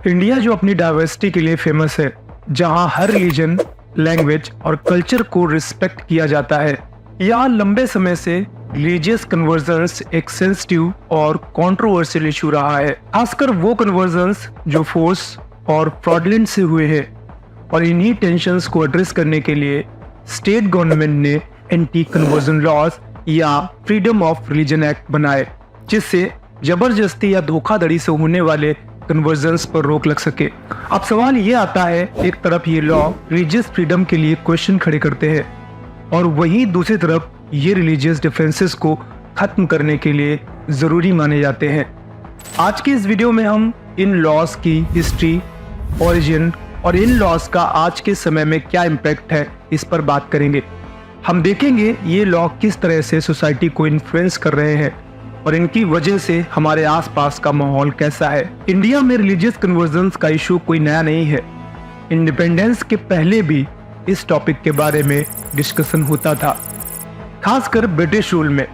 India जो अपनी diversity के लिए फेमस है, जहां हर रिलीजन, लैंग्वेज और कल्चर को रिस्पेक्ट किया जाता है, यहाँ लंबे समय से रिलीजियस कन्वर्जन्स एक सेंसिटिव और कंट्रोवर्शियल इशू रहा है। खासकर वो कन्वर्जन्स जो फोर्स और फ्रॉडलेंट से हुए हैं, और इन्हीं टेंशंस को एड्रेस करने के लिए स्टेट गवर्नमेंट ने एंटी कन्वर्जन लॉज या फ्रीडम ऑफ रिलीजन एक्ट बनाए, जिससे जबरदस्ती या धोखाधड़ी से होने वाले कन्वर्जन्स पर रोक लग सके। अब सवाल ये आता है, एक तरफ ये लॉ रिलीजियस फ्रीडम के लिए क्वेश्चन खड़े करते हैं, और वहीं दूसरी तरफ ये रिलीजियस डिफरेंसेस को खत्म करने के लिए जरूरी माने जाते हैं। आज की इस वीडियो में हम इन लॉज की हिस्ट्री, ओरिजिन और इन लॉज का आज के समय में क्या इम्पैक्ट है, इस पर बात करेंगे। हम देखेंगे ये लॉ किस तरह से सोसाइटी को इन्फ्लुएंस कर रहे हैं और इनकी वजह से हमारे आसपास का माहौल कैसा है। इंडिया में रिलीजियस कन्वर्जन्स का इशू कोई नया नहीं है। इंडिपेंडेंस के पहले भी इस टॉपिक के बारे में डिस्कशन होता था, खासकर ब्रिटिश रूल में,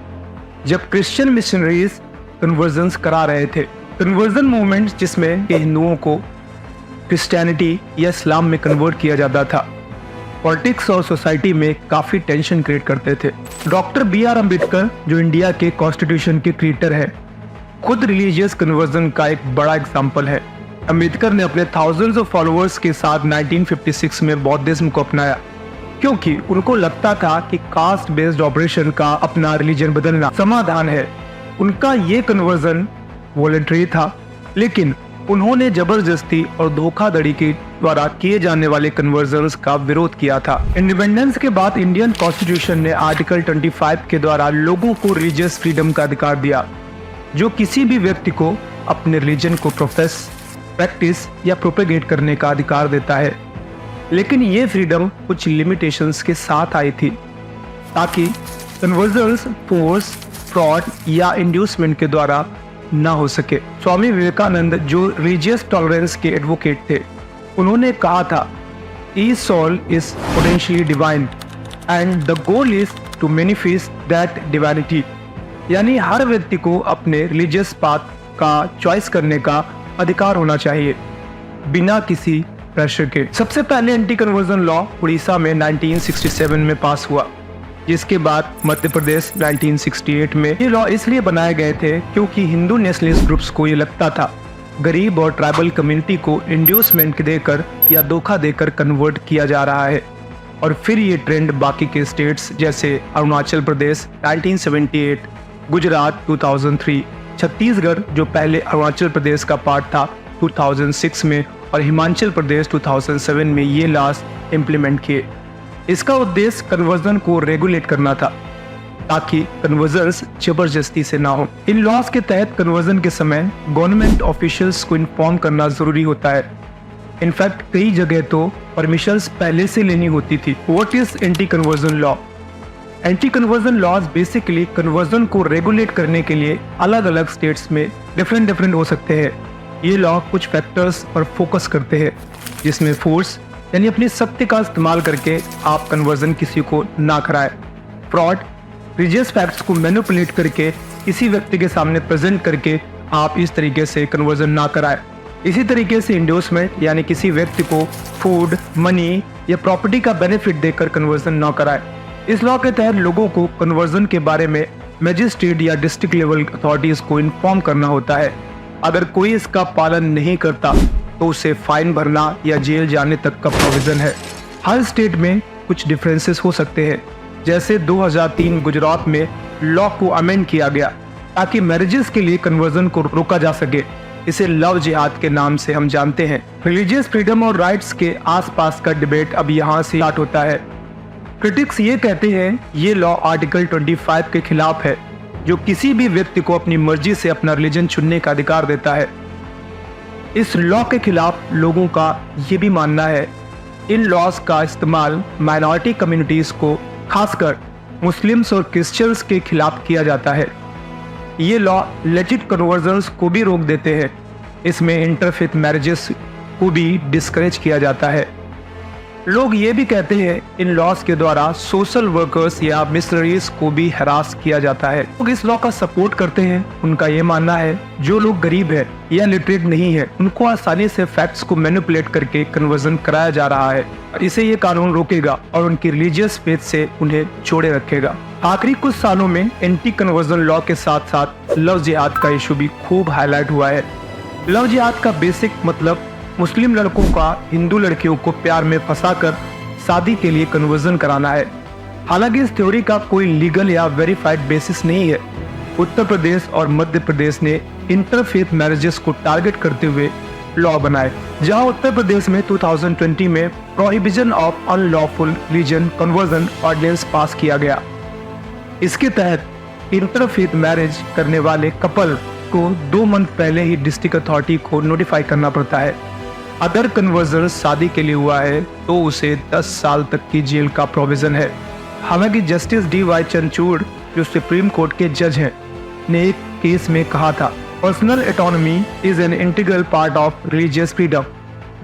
जब क्रिश्चियन मिशनरीज कन्वर्जन्स करा रहे थे। कन्वर्जन मूवमेंट जिसमें हिंदुओं को क्रिश्चियनिटी या इस्लाम में कन्वर्ट किया जाता था, पॉलिटिक्स और सोसाइटी में काफी टेंशन क्रिएट करते थे। Doctor B R. अम्बेडकर, जो इंडिया के कॉन्स्टिट्यूशन के क्रिएटर है, खुद रिलीजियस कन्वर्जन का एक बड़ा एग्जाम्पल है। अम्बेडकर ने अपने थाउजेंड्स ऑफ फॉलोअर्स के साथ 1956 में बौद्धिज्म को अपनाया, क्योंकि उनको लगता था कि कास्ट बेस्ड ऑपरेशन का अपना रिलीजन बदलना समाधान है। उनका ये कन्वर्जन वॉलंटरी था, लेकिन उन्होंने जबरदस्ती और धोखाधड़ी के द्वारा किए जाने वाले कन्वर्जन्स का विरोध किया था। इंडिपेंडेंस के बाद इंडियन कॉन्स्टिट्यूशन ने आर्टिकल 25 के द्वारा लोगों को रिलीजियस फ्रीडम का अधिकार दिया, जो किसी भी व्यक्ति को अपने रिलीजन को प्रोफेस, प्रैक्टिस या प्रोपेगेट करने का अधिकार देता है। लेकिन ये फ्रीडम कुछ लिमिटेशंस के साथ आई थी, ताकि कन्वर्जन्स फोर्स, फ्रॉड या इंड्यूसमेंट के द्वारा ना हो सके। स्वामी विवेकानंद, जो रिलीजियस टॉलरेंस के एडवोकेट थे, उन्होंने कहा था, each soul is potentially divine and the goal is to manifest that divinity. यानी हर व्यक्ति को अपने रिलीजियस पाथ का चॉइस करने का अधिकार होना चाहिए, बिना किसी प्रेशर के। सबसे पहले एंटी कन्वर्जन लॉ उड़ीसा में 1967 में पास हुआ, जिसके बाद मध्य प्रदेश 1968 में। ये लॉ इसलिए बनाए गए थे क्योंकि हिंदू नेशनलिस्ट ग्रुप्स को ये लगता था गरीब और ट्राइबल कम्युनिटी को इंड्यूसमेंट देकर या धोखा देकर कन्वर्ट किया जा रहा है। और फिर ये ट्रेंड बाकी के स्टेट्स जैसे अरुणाचल प्रदेश 1978, गुजरात 2003, छत्तीसगढ़ जो पहले अरुणाचल प्रदेश का पार्ट था 2006 में, और हिमाचल प्रदेश 2007 में ये लॉज इम्प्लीमेंट किए। इसका उद्देश्य कन्वर्जन को रेगुलेट करना था, ताकि कन्वर्जन्स जबरदस्ती से ना हो। इन लॉज के तहत कन्वर्जन के समय गवर्नमेंट ऑफिशियल्स को इन्फॉर्म करना जरूरी होता है। इनफैक्ट कई जगह तो परमिशंस पहले से लेनी होती थी। What is anti conversion law? Anti conversion laws basically conversion को रेगुलेट करने के लिए अलग अलग स्टेट्स में डिफरेंट हो सकते हैं। ये लॉ कुछ फैक्टर्स पर फोकस करते हैं, जिसमें फोर्स यानी अपनी शक्ति का इस्तेमाल करके आप कन्वर्जन किसी को ना कराए, फ्रॉड, रिलीजियस फैक्ट्स को मैनिपुलेट करके किसी व्यक्ति के सामने प्रेजेंट करके आप इस तरीके से कन्वर्जन ना कराए। इसी तरीके से इंड्यूसमेंट यानी किसी व्यक्ति को फूड, मनी या प्रॉपर्टी का बेनिफिट देकर कन्वर्जन ना कराए। इस लॉ के तहत लोगों को कन्वर्जन के बारे में मजिस्ट्रेट या डिस्ट्रिक्ट लेवल अथॉरिटीज को इन्फॉर्म करना होता है। अगर कोई इसका पालन नहीं करता तो उसे फाइन भरना या जेल जाने तक का प्रोविजन है। हर स्टेट में कुछ डिफरेंसेस हो सकते हैं, जैसे 2003 गुजरात में लॉ को अमेंड किया गया ताकि मैरिजेस के लिए कन्वर्जन को रोका जा सके। इसे लव जिहाद के नाम से हम जानते हैं। रिलीजियस फ्रीडम और राइट्स के आसपास का डिबेट अब यहाँ से स्टार्ट होता है। क्रिटिक्स ये कहते हैं ये लॉ आर्टिकल 25 के खिलाफ है, जो किसी भी व्यक्ति को अपनी मर्जी से अपना रिलीजन चुनने का अधिकार देता है। इस लॉ के खिलाफ लोगों का ये भी मानना है इन लॉज का इस्तेमाल माइनॉरिटी कम्युनिटीज को, खासकर मुस्लिम्स और क्रिश्चियंस के खिलाफ किया जाता है। ये लॉ लेजिट कन्वर्जन्स को भी रोक देते हैं। इसमें इंटरफेथ मैरिजेस को भी डिस्करेज किया जाता है। लोग ये भी कहते हैं इन लॉस के द्वारा सोशल वर्कर्स या मिशनरीज को भी हरास किया जाता है। लोग इस लॉ का सपोर्ट करते हैं। उनका ये मानना है जो लोग गरीब है या लिटरेट नहीं है उनको आसानी से फैक्ट्स को मैनिपुलेट करके कन्वर्जन कराया जा रहा है। इसे ये कानून रोकेगा और उनकी रिलीजियस फेथ से उन्हें जोड़े रखेगा। आखिरी कुछ सालों में एंटी कन्वर्जन लॉ के साथ साथ लव जिहाद का इशू भी खूब हाईलाइट हुआ है। लव जिहाद का बेसिक मतलब मुस्लिम लड़कों का हिंदू लड़कियों को प्यार में फंसाकर शादी के लिए कन्वर्जन कराना है। हालांकि इस थ्योरी का कोई लीगल या वेरीफाइड बेसिस नहीं है। उत्तर प्रदेश और मध्य प्रदेश ने इंटरफेथ मैरिजेस को टारगेट करते हुए लॉ बनाए, जहां उत्तर प्रदेश में 2020 में prohibition of unlawful religion conversion ordinance pass किया गया। इसके तहत इंटरफेथ मैरिज करने वाले कपल को 2 मंथ पहले ही डिस्ट्रिक्ट अथॉरिटी को नोटिफाई करना पड़ता है। अगर कन्वर्जन शादी के लिए हुआ है तो उसे 10 साल तक की जेल का प्रोविजन है। हालांकि जस्टिस डी.वाई. चंद्रचूड़ जो सुप्रीम कोर्ट के जज हैं ने एक केस में कहा था, personal autonomy is an integral part of religious freedom.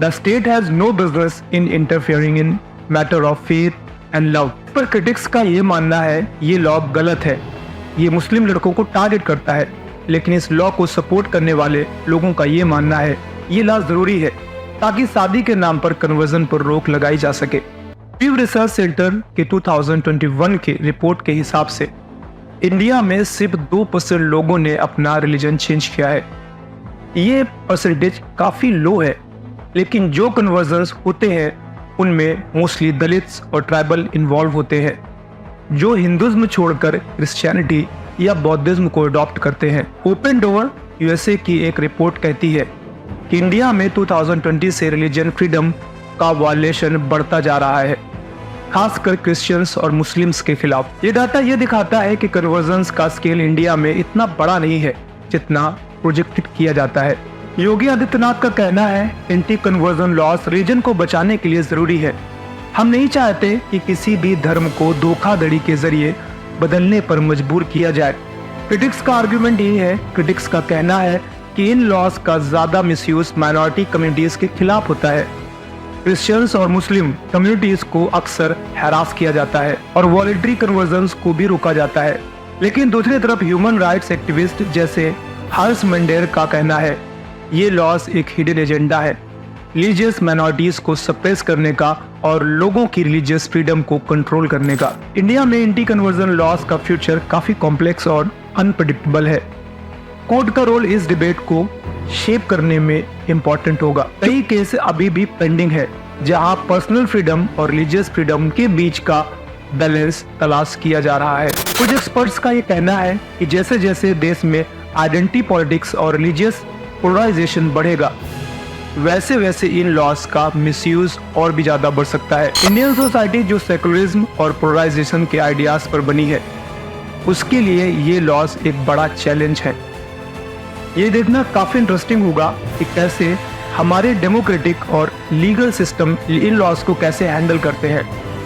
The state has no business in interfering in matter of faith and love. पर क्रिटिक्स का ये मानना है ये लॉ गलत है, ये मुस्लिम लड़कों को टारगेट करता है। लेकिन इस लॉ को सपोर्ट करने वाले लोगों का ये मानना है ये लॉ जरूरी है ताकि शादी के नाम पर कन्वर्जन पर रोक लगाई जा सके। पीव रिसर्च सेंटर के 2021 की रिपोर्ट के हिसाब से इंडिया में सिर्फ 2% लोगों ने अपना रिलीजन चेंज किया है। ये परसेंटेज काफी लो है, लेकिन जो कन्वर्जन्स होते हैं उनमें मोस्टली दलित्स और ट्राइबल इन्वॉल्व होते हैं जो हिंदुज्म छोड़कर क्रिश्चियनिटी या बौद्धिज्म को अडॉप्ट करते हैं। ओपन डोर यूएसए की एक रिपोर्ट कहती है कि इंडिया में 2020 से रिलीजन फ्रीडम का वायलेशन बढ़ता जा रहा है, खासकर क्रिश्चियंस और मुस्लिम्स के खिलाफ। ये डाटा ये दिखाता है कि कन्वर्जन्स का स्केल इंडिया में इतना बड़ा नहीं है जितना प्रोजेक्टेड किया जाता है। योगी आदित्यनाथ का कहना है एंटी कन्वर्जन लॉस रिलीजन को बचाने के लिए जरूरी है। हम नहीं चाहते कि किसी भी धर्म को धोखाधड़ी के जरिए बदलने पर मजबूर किया जाए। क्रिटिक्स का आर्गुमेंट ये है, क्रिटिक्स का कहना है कि इन लॉस का ज्यादा मिसयूज माइनॉरिटी कम्युनिटीज के खिलाफ होता है। क्रिश्चियंस और मुस्लिम कम्युनिटीज को अक्सर हैरास किया जाता है और वॉलंटरी कन्वर्जन्स को भी रोका जाता है। लेकिन दूसरी तरफ ह्यूमन राइट्स एक्टिविस्ट जैसे हर्ष मंडेर का कहना है ये लॉस एक हिडन एजेंडा है, रिलीजियस माइनॉरिटीज को सप्रेस करने का और लोगों की रिलीजियस फ्रीडम को कंट्रोल करने का। इंडिया में एंटी कन्वर्जन लॉस का फ्यूचर काफी कॉम्प्लेक्स और अनप्रेडिक्टेबल है। कोर्ट का रोल इस डिबेट को शेप करने में इम्पोर्टेंट होगा। कई केस अभी भी पेंडिंग है जहां पर्सनल फ्रीडम और रिलीजियस फ्रीडम के बीच का बैलेंस तलाश किया जा रहा है। कुछ एक्सपर्ट्स का ये कहना है कि जैसे जैसे देश में आइडेंटिटी पॉलिटिक्स और रिलीजियस पोलराइजेशन बढ़ेगा वैसे वैसे इन लॉस का मिसयूज और भी ज्यादा बढ़ सकता है। इंडियन सोसाइटी जो सेकुलरिज्म और पोलराइजेशन के आइडियाज पर बनी है उसके लिए ये लॉस एक बड़ा चैलेंज है। ये देखना काफी इंटरेस्टिंग होगा कि कैसे हमारे डेमोक्रेटिक और लीगल सिस्टम इन लॉस को कैसे हैंडल करते हैं।